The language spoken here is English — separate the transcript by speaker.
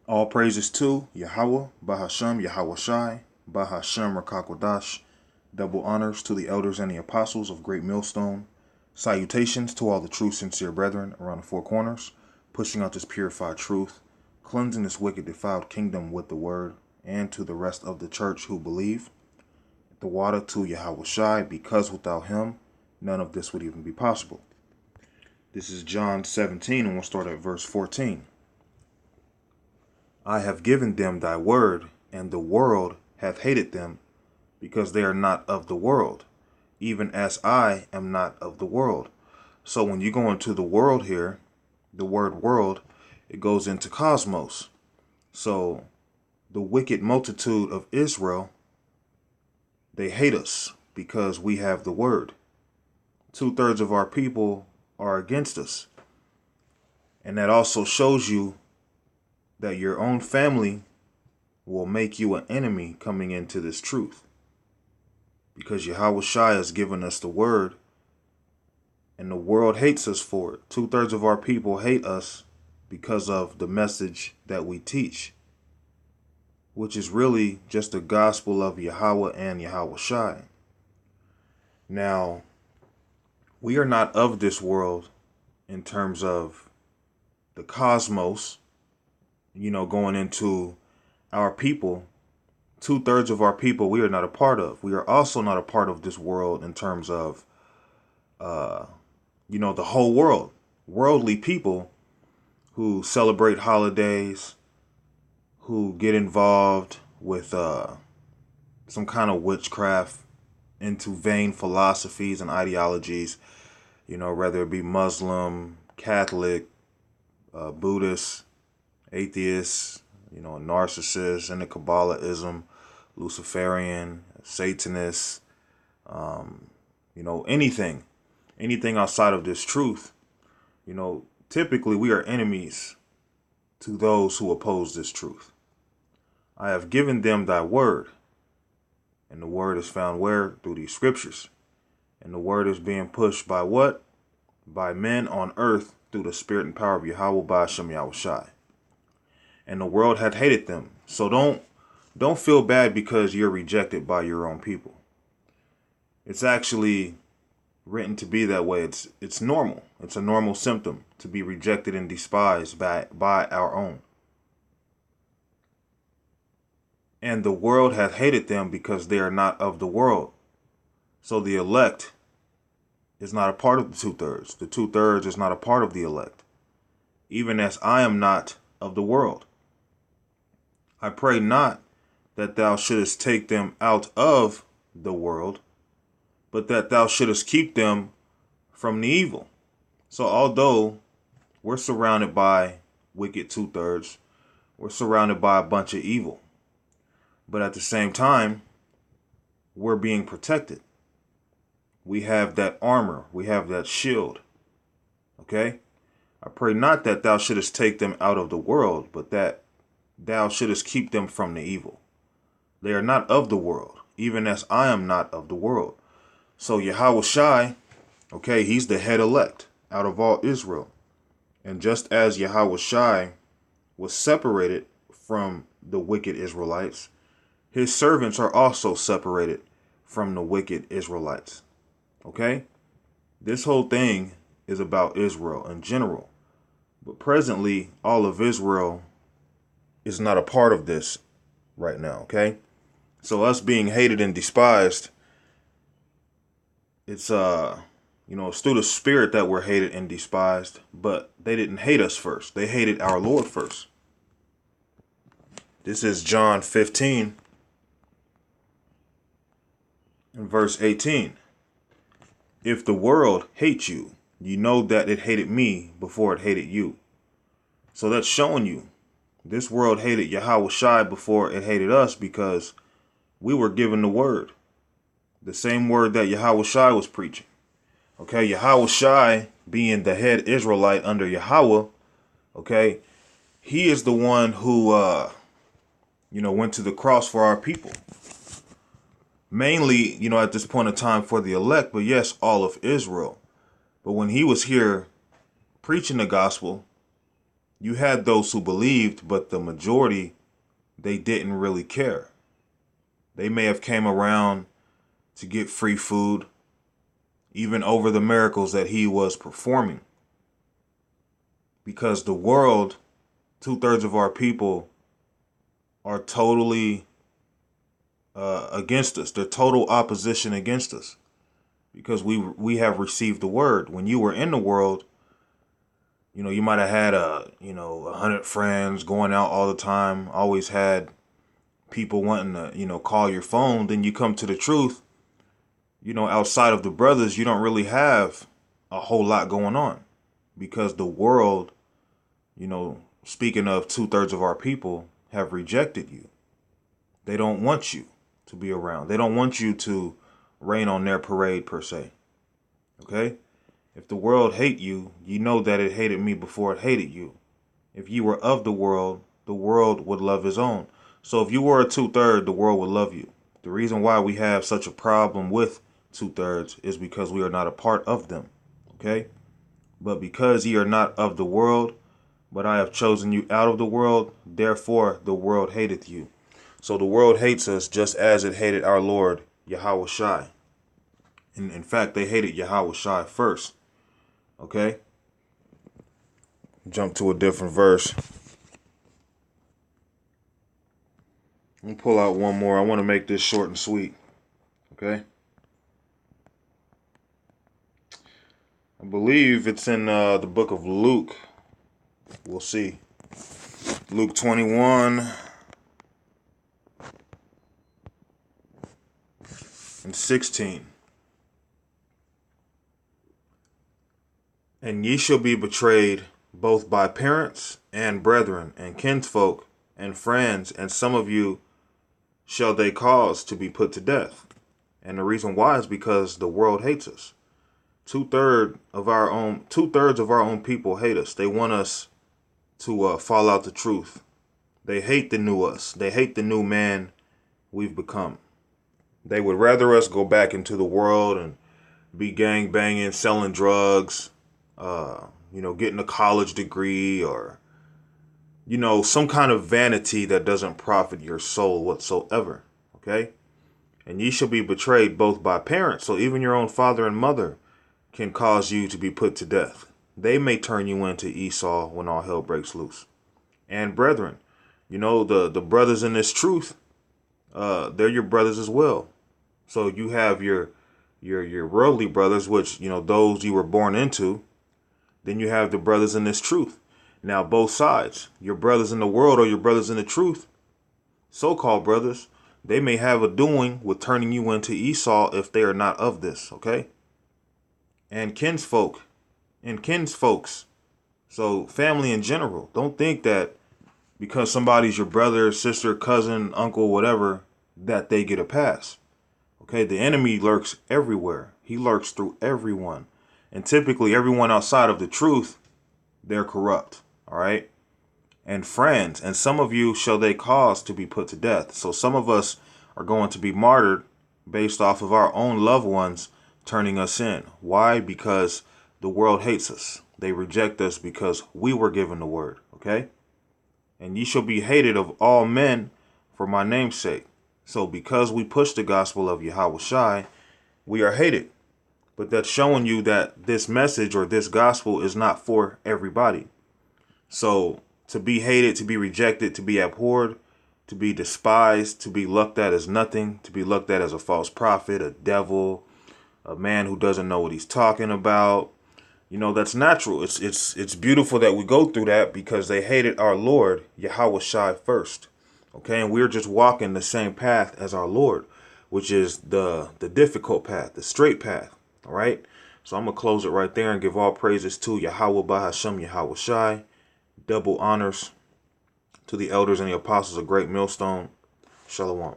Speaker 1: All praises to Yahweh, Bahashem, Yahweh Shai, Bahashem Rakakwadash. Double honors to the elders and the apostles of Great Millstone. Salutations to all the true, sincere brethren around the four corners, pushing out this purified truth, cleansing this wicked, defiled kingdom with the word, and to the rest of the church who believe. The water to Yahweh Shai, because without him, none of this would even be possible. This is John 17, and we'll start at verse 14. I have given them thy word, and the world hath hated them, because they are not of the world, even as I am not of the world. So when you go into the world here, the word world, it goes into cosmos. So the wicked multitude of Israel, they hate us because we have the word. 2/3 of our people are against us. And that also shows you that your own family will make you an enemy coming into this truth. Because Yahweh Shai has given us the word, and the world hates us for it. 2/3 of our people hate us because of the message that we teach, which is really just the gospel of Yahweh and Yahweh Shai. Now, we are not of this world in terms of the cosmos, going into our people. 2/3 of our people we are not a part of. We are also not a part of this world in terms of, the whole world. Worldly people who celebrate holidays, who get involved with some kind of witchcraft, into vain philosophies and ideologies, whether it be Muslim, Catholic, Buddhist, atheists, narcissists, into Kabbalahism, Luciferian, Satanists, anything outside of this truth, typically we are enemies to those who oppose this truth. I have given them thy word, and the word is found where? Through these scriptures. And the word is being pushed by what? By men on earth through the spirit and power of Yahweh Ba'ashem Yahweh Shai. And the world had hated them. So don't feel bad because you're rejected by your own people. It's actually written to be that way. It's normal. It's a normal symptom to be rejected and despised by our own. And the world hath hated them because they are not of the world. So the elect is not a part of the 2/3. The 2/3 is not a part of the elect. Even as I am not of the world. I pray not that thou shouldest take them out of the world, but that thou shouldest keep them from the evil. So although we're surrounded by wicked 2/3, we're surrounded by a bunch of evil. But at the same time, we're being protected. We have that armor. We have that shield. Okay? I pray not that thou shouldest take them out of the world, but that thou shouldest keep them from the evil. They are not of the world, even as I am not of the world. So Yahweh Shai, okay, he's the head elect out of all Israel. And just as Yahweh Shai was separated from the wicked Israelites, his servants are also separated from the wicked Israelites. Okay? This whole thing is about Israel in general. But presently, all of Israel is not a part of this right now, okay? So us being hated and despised, it's it's through the spirit that we're hated and despised, but they didn't hate us first. They hated our Lord first. This is John 15 and verse 18. If the world hates you, you know that it hated me before it hated you. So that's showing you this world hated Yahweh Shai before it hated us because we were given the word. The same word that Yahweh Shai was preaching. Okay, Yahweh Shai being the head Israelite under Yahweh, okay, he is the one who, went to the cross for our people. Mainly, at this point in time for the elect, but yes, all of Israel. But when he was here preaching the gospel, You had those who believed, but the majority, they didn't really care. They may have came around to get free food, even over the miracles that he was performing. Because the world, 2/3 of our people are totally against us. They're total opposition against us. Because we have received the word. When you were in the world, you might have had 100 friends going out all the time, always had people wanting to, call your phone. Then you come to the truth, outside of the brothers, you don't really have a whole lot going on because the world, speaking of 2/3 of our people, have rejected you. They don't want you to be around. They don't want you to rain on their parade per se. Okay? If the world hate you, you know that it hated me before it hated you. If you were of the world would love his own. So if you were a 2/3, the world would love you. The reason why we have such a problem with 2/3 is because we are not a part of them. Okay? But because ye are not of the world, but I have chosen you out of the world, therefore the world hateth you. So the world hates us just as it hated our Lord, Yahweh Shai. In fact, they hated Yahweh Shai first. Okay? Jump to a different verse. Let me pull out one more. I want to make this short and sweet. Okay? I believe it's in the book of Luke. We'll see. Luke 21 and 16. And ye shall be betrayed both by parents and brethren and kinsfolk and friends, and some of you shall they cause to be put to death. And the reason why is because the world hates us. 2/3 of our own people hate us. They want us to fall out the truth. They hate the new us. They hate the new man we've become. They would rather us go back into the world and be gang banging, selling drugs, getting a college degree, or some kind of vanity that doesn't profit your soul whatsoever. Okay? And ye shall be betrayed both by parents. So even your own father and mother can cause you to be put to death. They may turn you into Esau when all hell breaks loose. And brethren, the brothers in this truth, they're your brothers as well. So you have your worldly brothers, which, those you were born into. Then you have the brothers in this truth. Now, both sides, your brothers in the world or your brothers in the truth, so-called brothers, they may have a doing with turning you into Esau if they are not of this, okay? And kinsfolk and kinsfolks, so family in general. Don't think that because somebody's your brother, sister, cousin, uncle, whatever, that they get a pass. Okay, the enemy lurks everywhere. He lurks through everyone. And typically everyone outside of the truth, they're corrupt. All right. And friends, and some of you shall they cause to be put to death. So some of us are going to be martyred based off of our own loved ones turning us in. Why? Because the world hates us. They reject us because we were given the word. Okay. And ye shall be hated of all men for my name's sake. So because we push the gospel of Yahweh Shai, we are hated. But that's showing you that this message or this gospel is not for everybody. So to be hated, to be rejected, to be abhorred, to be despised, to be looked at as nothing, to be looked at as a false prophet, a devil, a man who doesn't know what he's talking about, that's natural. It's beautiful that we go through that because they hated our Lord, Yahweh Shai, first. Okay, and we're just walking the same path as our Lord, which is the difficult path, the straight path. All right, so I'm going to close it right there and give all praises to Yahweh Bahashem Yahweh Shai. Double honors to the elders and the apostles of Great Millstone. Shalom.